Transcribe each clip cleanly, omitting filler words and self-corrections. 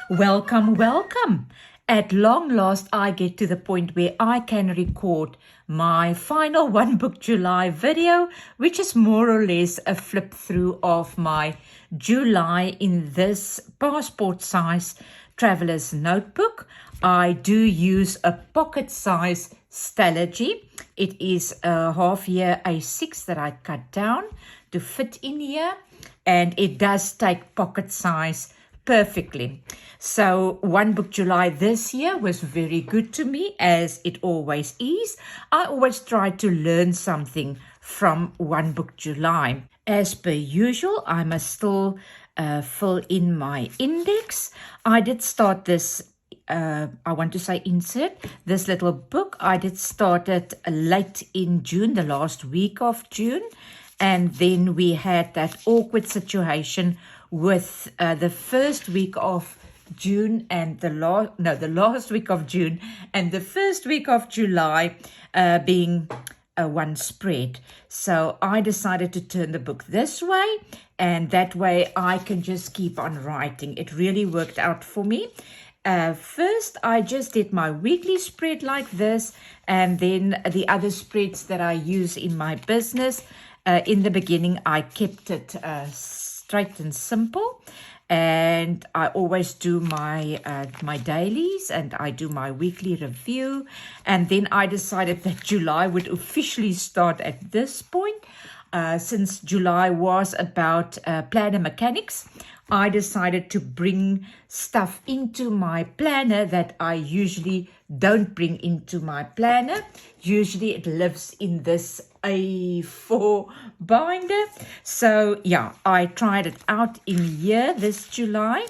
Welcome, welcome. At long last, I get to the point where I can record my final One Book July video, which is more or less a flip through of my July in this passport size traveler's notebook. I do use a pocket size Stalogy. It is a half year A6 that I cut down to fit in here, and it does take pocket size perfectly. So One Book July this year was very good to me, as it always is. I always try to learn something from One Book July. As per usual, I must still fill in my index. I did start this insert this little book. I did start it late in June, the last week of June. And then we had that awkward situation with the first week of June and the last week of June and the first week of July being one spread. So I decided to turn the book this way, and that way I can just keep on writing. It really worked out for me. First, I just did my weekly spread like this, and then the other spreads that I use in my business. In the beginning, I kept it straight and simple, and I always do my dailies, and I do my weekly review. And then I decided that July would officially start at this point. Since July was about planner mechanics, I decided to bring stuff into my planner that I usually don't bring into my planner. Usually it lives in this A4 binder. So yeah, I tried it out in here this July.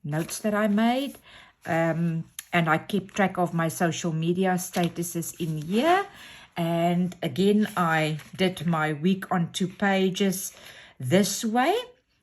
Notes that I made. And I keep track of my social media statuses in here. And again, I did my week on 2 pages this way,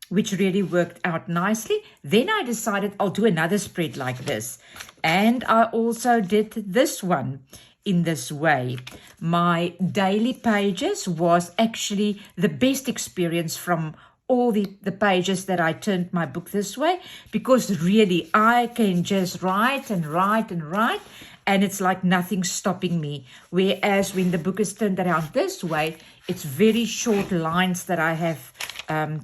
which really worked out nicely. Then I decided I'll do another spread like this. And I also did this one in this way. My daily pages was actually the best experience from all the pages that I turned my book this way, because really I can just write and write and write, and it's like nothing stopping me. Whereas when the book is turned around this way, it's very short lines that I have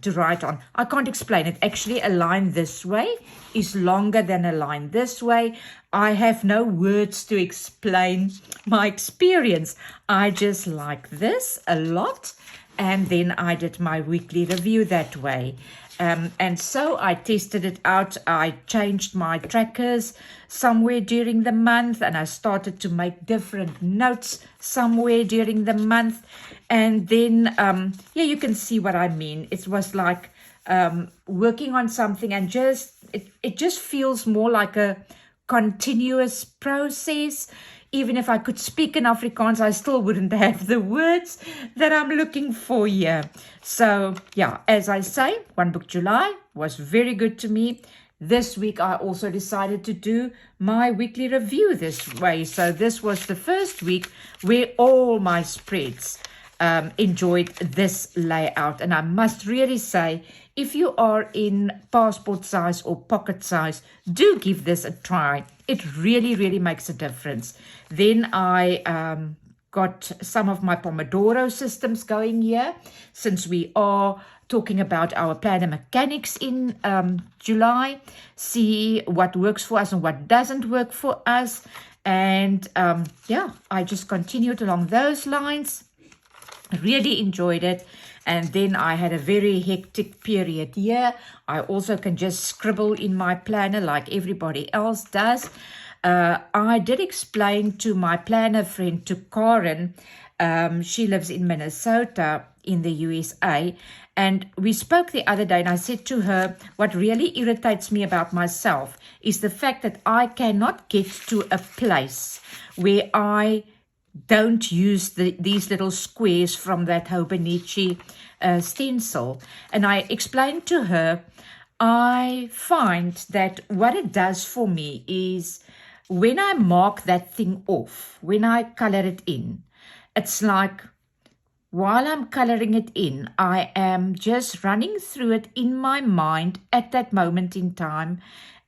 to write on. I can't explain it. Actually, a line this way is longer than a line this way. I have no words to explain my experience. I just like this a lot. And then I did my weekly review that way. And so I tested it out. I changed my trackers somewhere during the month, and I started to make different notes somewhere during the month. And then, you can see what I mean. It was like working on something, and it just feels more like a continuous process. Even if I could speak in Afrikaans, I still wouldn't have the words that I'm looking for here. So, yeah, as I say, One Book July was very good to me. This week, I also decided to do my weekly review this way. So this was the first week where all my spreads enjoyed this layout. And I must really say, if you are in passport size or pocket size, do give this a try. It really, really makes a difference. Then I got some of my Pomodoro systems going here, since we are talking about our planner mechanics in July. See what works for us and what doesn't work for us. And I just continued along those lines. Really enjoyed it. And then I had a very hectic period here. I also can just scribble in my planner like everybody else does. I did explain to my planner friend, to Karen, she lives in Minnesota in the USA, and we spoke the other day, and I said to her, what really irritates me about myself is the fact that I cannot get to a place where I don't use these little squares from that Hobonichi stencil. And I explained to her, I find that what it does for me is when I mark that thing off, when I color it in, it's like while I'm coloring it in, I am just running through it in my mind at that moment in time.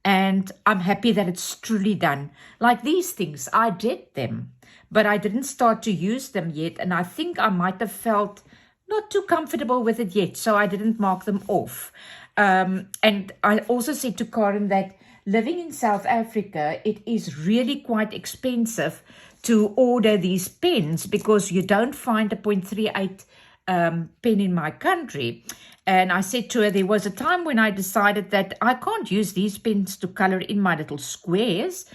And I'm happy that it's truly done. Like these things, I did them, but I didn't start to use them yet. And I think I might have felt not too comfortable with it yet, so I didn't mark them off. And I also said to Karen that living in South Africa, it is really quite expensive to order these pens because you don't find a 0.38 pen in my country. And I said to her, there was a time when I decided that I can't use these pens to color in my little squares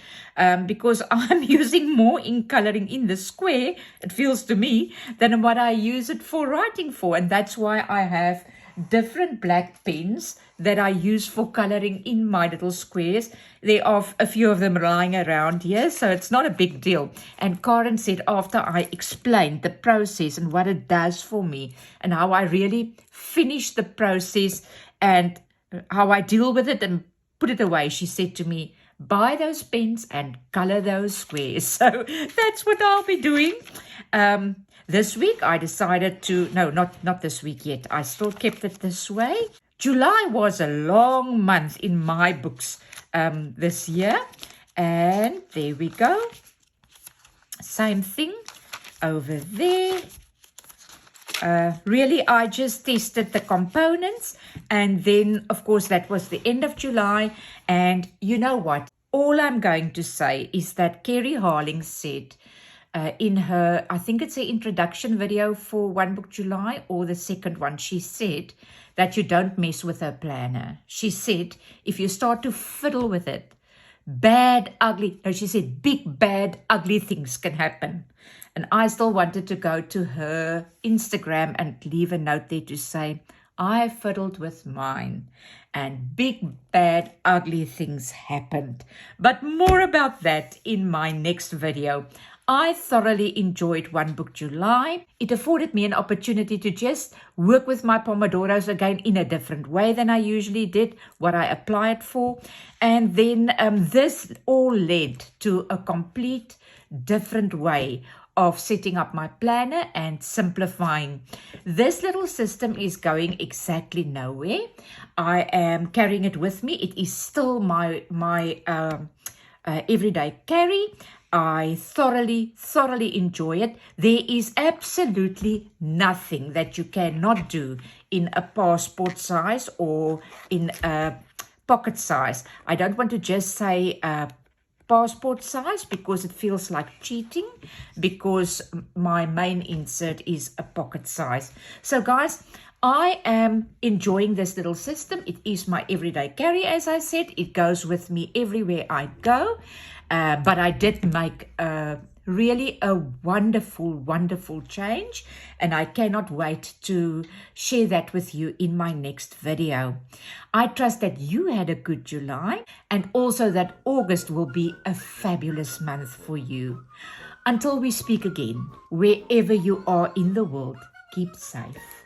because I'm using more ink coloring in the square, it feels to me, than what I use it for writing for. And that's why I have different black pens that I use for coloring in my little squares. There are a few of them lying around here, so it's not a big deal. And Karen said after I explained the process and what it does for me and how I really finish the process and how I deal with it and put it away, she said to me, buy those pens and color those squares. So that's what I'll be doing. This week I decided to, no, not this week yet. I still kept it this way. July was a long month in my books this year. And there we go. Same thing over there. Really, I just tested the components. And then, of course, that was the end of July. And you know what? All I'm going to say is that Kerry Harling said, in her, I think it's the introduction video for One Book July or the second one, she said that you don't mess with her planner. She said, if you start to fiddle with it, she said, big, bad, ugly things can happen. And I still wanted to go to her Instagram and leave a note there to say, I fiddled with mine and big, bad, ugly things happened. But more about that in my next video. I thoroughly enjoyed One Book July. It afforded me an opportunity to just work with my Pomodoros again in a different way than I usually did, what I applied for. And then this all led to a complete different way of setting up my planner and simplifying. This little system is going exactly nowhere. I am carrying it with me. It is still my everyday carry. I thoroughly enjoy it. There is absolutely nothing that you cannot do in a passport size or in a pocket size. I don't want to just say passport size because it feels like cheating, because my main insert is a pocket size. So guys, I am enjoying this little system. It is my everyday carry, as I said. It goes with me everywhere I go. But I did make really a wonderful change, and I cannot wait to share that with you in my next video. I trust that you had a good July and also that August will be a fabulous month for you. Until we speak again, wherever you are in the world, keep safe.